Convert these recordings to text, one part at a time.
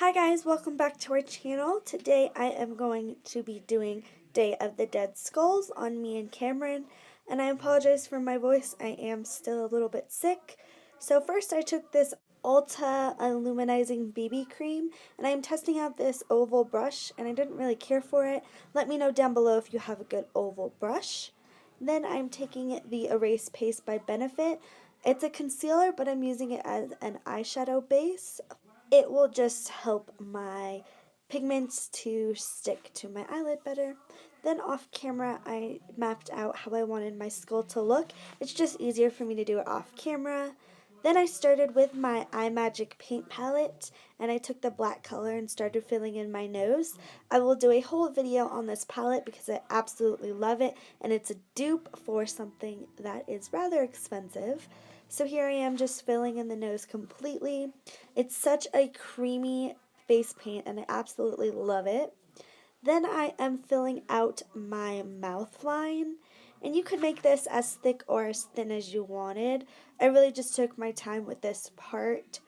Hi guys, welcome back to our channel. Today I am going to be doing Day of the Dead Skulls on me and Cameron, and I apologize for my voice. I am still a little bit sick. So first I took this Ulta Illuminizing BB Cream, and I am testing out this oval brush, and I didn't really care for it. Let me know down below if you have a good oval brush. Then I'm taking the Erase Paste by Benefit. It's a concealer, but I'm using it as an eyeshadow base. It will just help my pigments to stick to my eyelid better. Then off camera, I mapped out how I wanted my skull to look. It's just easier for me to do it off camera. Then I started with my iMagic paint palette, and I took the black color and started filling in my nose. I will do a whole video on this palette because I absolutely love it, and it's a dupe for something that is rather expensive. So here I am just filling in the nose completely. It's such a creamy face paint and I absolutely love it. Then I am filling out my mouth line, and you could make this as thick or as thin as you wanted. I really just took my time with this part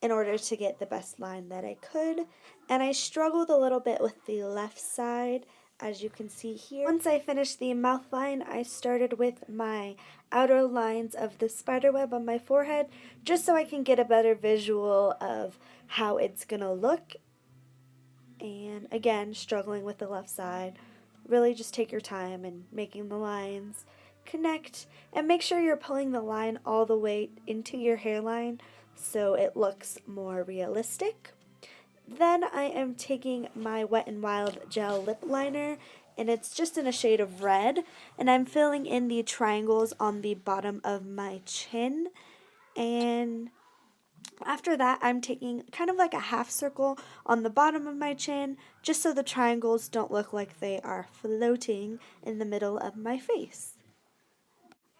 in order to get the best line that I could, and I struggled a little bit with the left side, as you can see here. Once I finished the mouth line, I started with my outer lines of the spider web on my forehead, just so I can get a better visual of how it's gonna look. And again, struggling with the left side. Really just take your time and making the lines connect, and make sure you're pulling the line all the way into your hairline so it looks more realistic. Then I am taking my Wet n Wild gel lip liner, and it's just in a shade of red, and I'm filling in the triangles on the bottom of my chin. And after that, I'm taking kind of like a half circle on the bottom of my chin, just so the triangles don't look like they are floating in the middle of my face.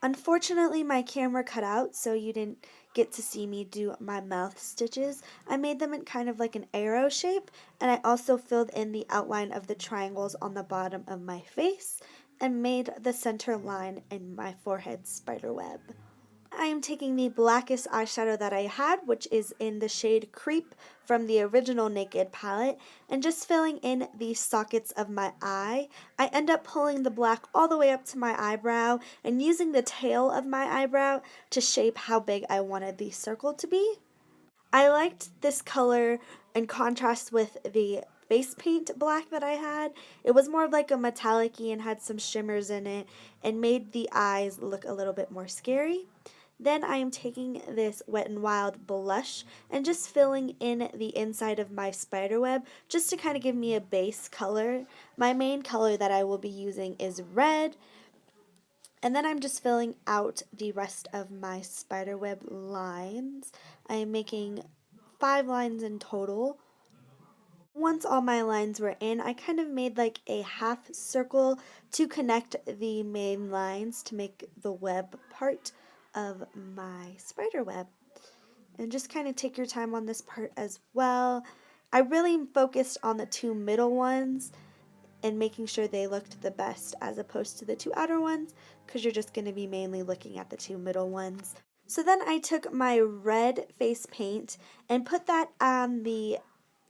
Unfortunately, my camera cut out, so you didn't get to see me do my mouth stitches. I made them in kind of like an arrow shape, and I also filled in the outline of the triangles on the bottom of my face and made the center line in my forehead spider web. I am taking the blackest eyeshadow that I had, which is in the shade Creep from the original Naked palette, and just filling in the sockets of my eye. I end up pulling the black all the way up to my eyebrow and using the tail of my eyebrow to shape how big I wanted the circle to be. I liked this color in contrast with the face paint black that I had. It was more of like a metallic-y and had some shimmers in it and made the eyes look a little bit more scary. Then I am taking this Wet n Wild blush and just filling in the inside of my spider web just to kind of give me a base color. My main color that I will be using is red. And then I'm just filling out the rest of my spider web lines. I am making 5 lines in total. Once all my lines were in, I kind of made like a half circle to connect the main lines to make the web part of my spider web. And just kind of take your time on this part as well. I really focused on the 2 middle ones and making sure they looked the best as opposed to the 2 outer ones, because you're just going to be mainly looking at the 2 middle ones. So then I took my red face paint and put that on the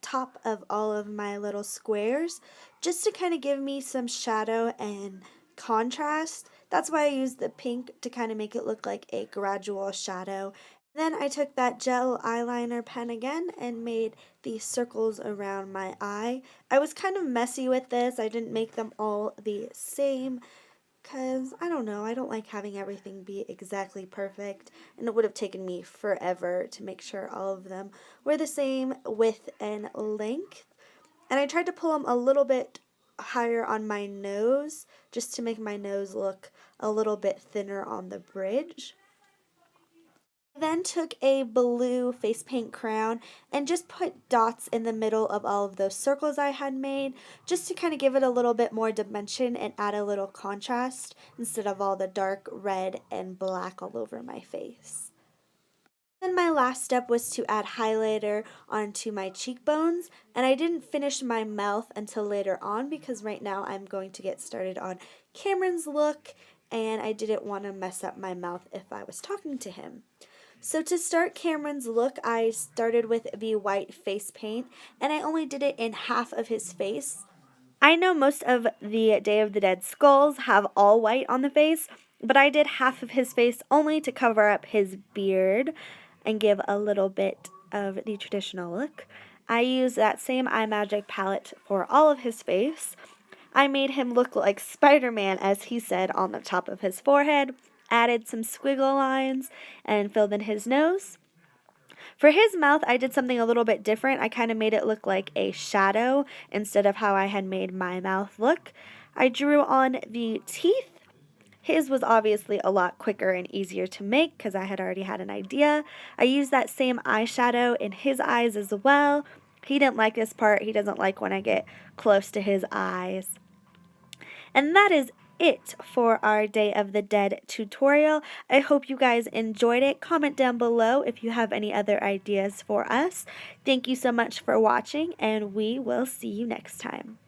top of all of my little squares just to kind of give me some shadow and contrast. That's why I used the pink to kind of make it look like a gradual shadow. Then I took that gel eyeliner pen again and made the circles around my eye. I was kind of messy with this. I didn't make them all the same because, I don't know, I don't like having everything be exactly perfect, and it would have taken me forever to make sure all of them were the same width and length. And I tried to pull them a little bit higher on my nose just to make my nose look a little bit thinner on the bridge. Then took a blue face paint crayon and just put dots in the middle of all of those circles I had made, just to kind of give it a little bit more dimension and add a little contrast instead of all the dark red and black all over my face. Then my last step was to add highlighter onto my cheekbones, and I didn't finish my mouth until later on because right now I'm going to get started on Cameron's look, and I didn't want to mess up my mouth if I was talking to him. So to start Cameron's look, I started with the white face paint, and I only did it in half of his face. I know most of the Day of the Dead skulls have all white on the face, but I did half of his face only to cover up his beard and give a little bit of the traditional look. I used that same iMagic palette for all of his face. I made him look like Spider-Man, as he said, on the top of his forehead, added some squiggle lines, and filled in his nose. For his mouth, I did something a little bit different. I kind of made it look like a shadow instead of how I had made my mouth look. I drew on the teeth. His was obviously a lot quicker and easier to make because I had already had an idea. I used that same eyeshadow in his eyes as well. He didn't like this part. He doesn't like when I get close to his eyes. And that is it for our Day of the Dead tutorial. I hope you guys enjoyed it. Comment down below if you have any other ideas for us. Thank you so much for watching, and we will see you next time.